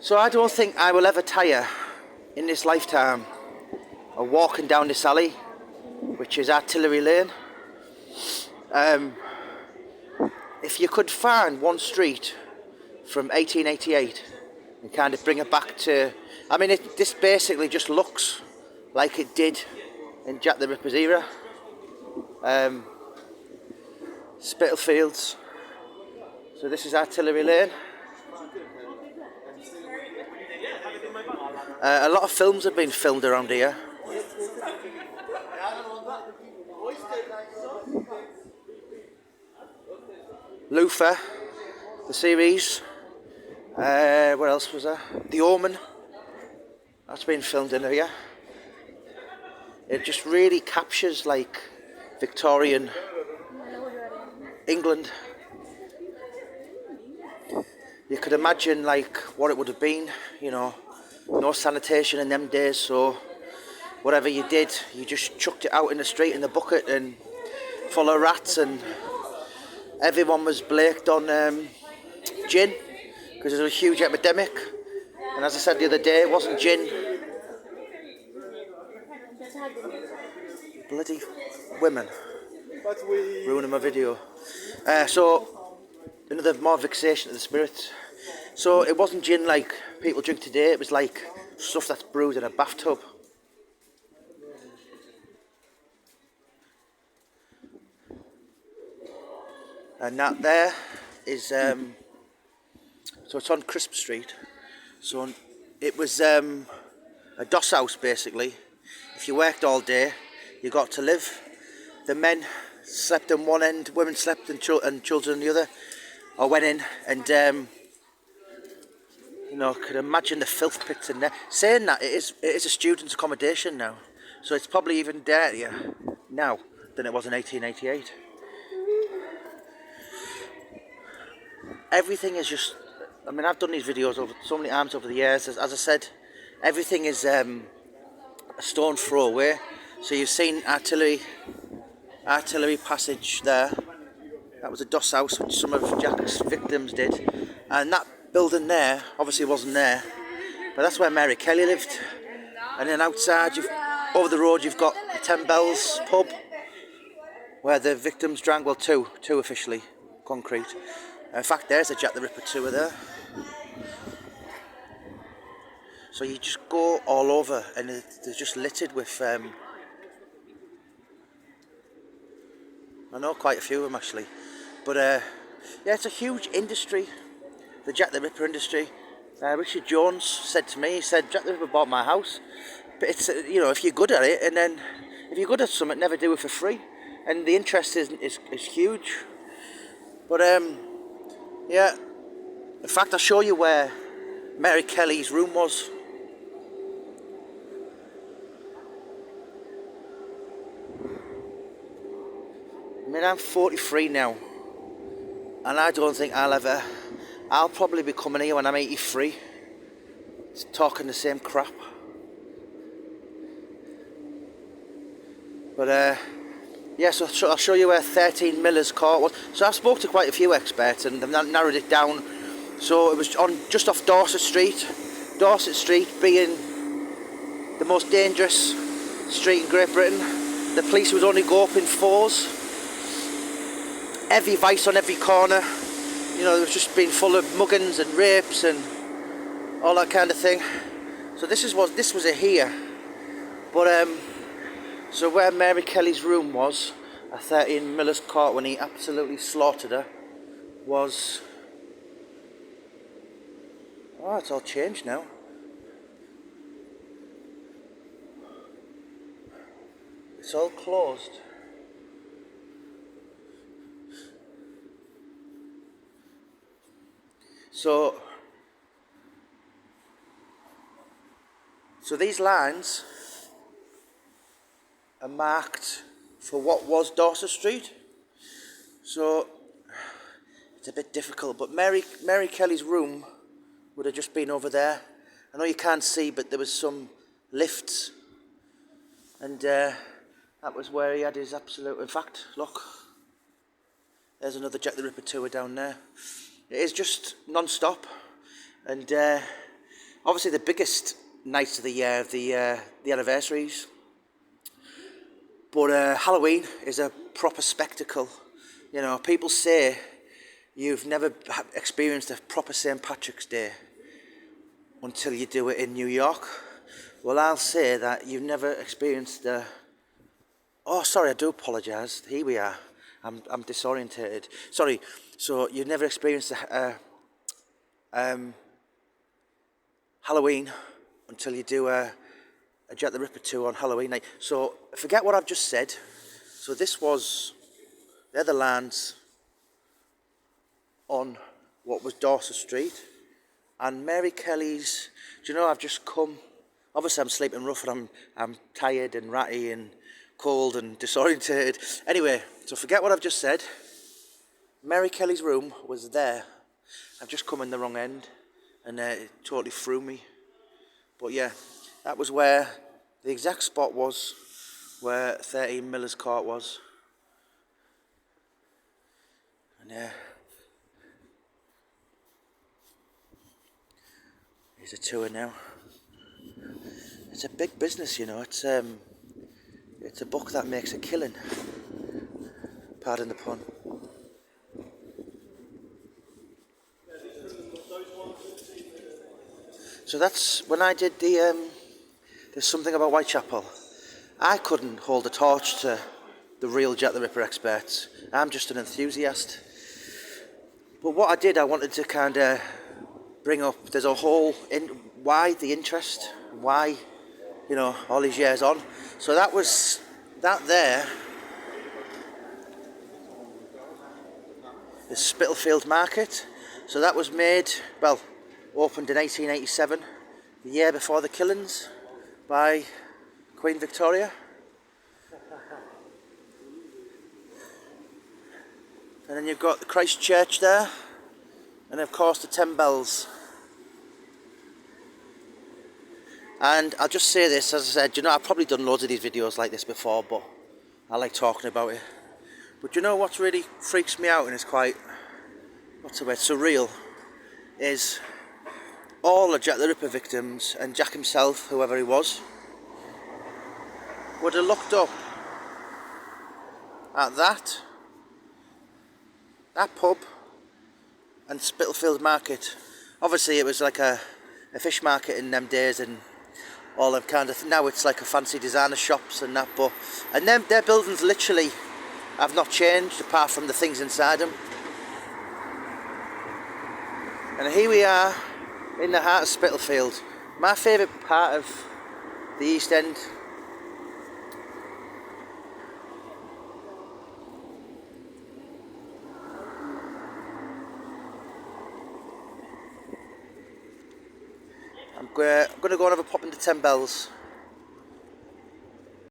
So I don't think I will ever tire in this lifetime of walking down this alley, which is Artillery Lane. If you could find one street from 1888 and kind of bring it back to, I mean, this basically just looks like it did in Jack the Ripper's era. Spitalfields. So this is Artillery Lane. A lot of films have been filmed around here. Luther, the series. What else was there? The Omen. That's been filmed in here. It just really captures like Victorian England. You could imagine like what it would have been, you know, no sanitation in them days, so whatever you did, you just chucked it out in the street in the bucket and full of rats, and everyone was blaked on gin because there was a huge epidemic. And as I said the other day, it wasn't gin. Bloody women ruining my video. So another more vexation to the spirits. So it wasn't gin like people drink today, it was like stuff that's brewed in a bathtub. And that there is, so it's on Crisp Street. So it was a doss house basically. If you worked all day, you got to live. The men slept on one end, women slept and children on the other, or went in and, you know, could imagine the filth pits in there. Saying that, it is a student's accommodation now. So it's probably even dirtier now than it was in 1888. Everything is just, I mean, I've done these videos over so many times over the years. As I said, everything is a stone throw away. So you've seen Artillery Passage there. That was a doss house which some of Jack's victims did. And that building there obviously wasn't there, but that's where Mary Kelly lived. And then outside, over the road, you've got the 10 Bells pub where the victims drank, well, two officially, concrete. In fact, there's a Jack the Ripper tour there. So you just go all over, and they're just littered with, I know quite a few of them actually, but yeah, it's a huge industry, the Jack the Ripper industry. Richard Jones said to me, he said, Jack the Ripper bought my house, but it's, you know, if you're good at it, and then if you're good at something, never do it for free, and the interest is huge. But yeah, in fact, I'll show you where Mary Kelly's room was. I mean, I'm 43 now, and I don't think I'll probably be coming here when I'm 83, talking the same crap. But yeah, so I'll show you where 13 Miller's Court was. So I've spoke to quite a few experts, and they've narrowed it down. So it was on just off Dorset Street. Dorset Street being the most dangerous street in Great Britain. The police would only go up in fours. Heavy vice on every corner. You know, it was just been full of muggings and rapes and all that kind of thing. So this was a here. But so where Mary Kelly's room was, at 13 Miller's Court, when he absolutely slaughtered her, was... Oh, it's all changed now. It's all closed. So these lines are marked for what was Dorset Street. So it's a bit difficult, but Mary Kelly's room would have just been over there. I know you can't see, but there was some lifts, and that was where he had his absolute... In fact, look, there's another Jack the Ripper tour down there. It is just non-stop, and obviously the biggest nights of the year of the anniversaries. But Halloween is a proper spectacle. You know, people say you've never experienced a proper St. Patrick's Day until you do it in New York. Well, I'll say that you've never experienced the... Oh, sorry, I do apologise. Here we are. I'm disorientated. Sorry. So you've never experienced Halloween until you do a Jack the Ripper 2 on Halloween night. So forget what I've just said. So they're the lands on what was Dorset Street, and Mary Kelly's. Do you know, I've just come. Obviously, I'm sleeping rough and I'm tired and ratty and cold and disorientated. Anyway, so forget what I've just said. Mary Kelly's room was there. I've just come in the wrong end, and it totally threw me. But yeah, that was where the exact spot was where 13 Miller's Court was. And here's a tour now. It's a big business, you know. It's a book that makes a killing. Pardon the pun. So that's when I did the There's Something About Whitechapel. I couldn't hold a torch to the real Jack the Ripper experts. I'm just an enthusiast. But what I did, I wanted to kind of bring up, there's a whole, why the interest, why, you know, all these years on. So that was, that there, the Spitalfields market. So that was made, well, opened in 1887, the year before the killings, by Queen Victoria. And then you've got the Christ Church there, and of course the 10 bells. And I'll just say this, as I said, you know, I've probably done loads of these videos like this before, but I like talking about it. But you know what really freaks me out and is quite, what's the word, surreal, is all the Jack the Ripper victims and Jack himself, whoever he was, would have looked up at that pub and Spitalfields market. Obviously it was like a fish market in them days and all them kind of, now it's like a fancy designer shops and that, but, and them, their buildings literally have not changed apart from the things inside them. And here we are in the heart of Spitalfield, my favourite part of the East End. I'm going to go and have a pop into 10 bells.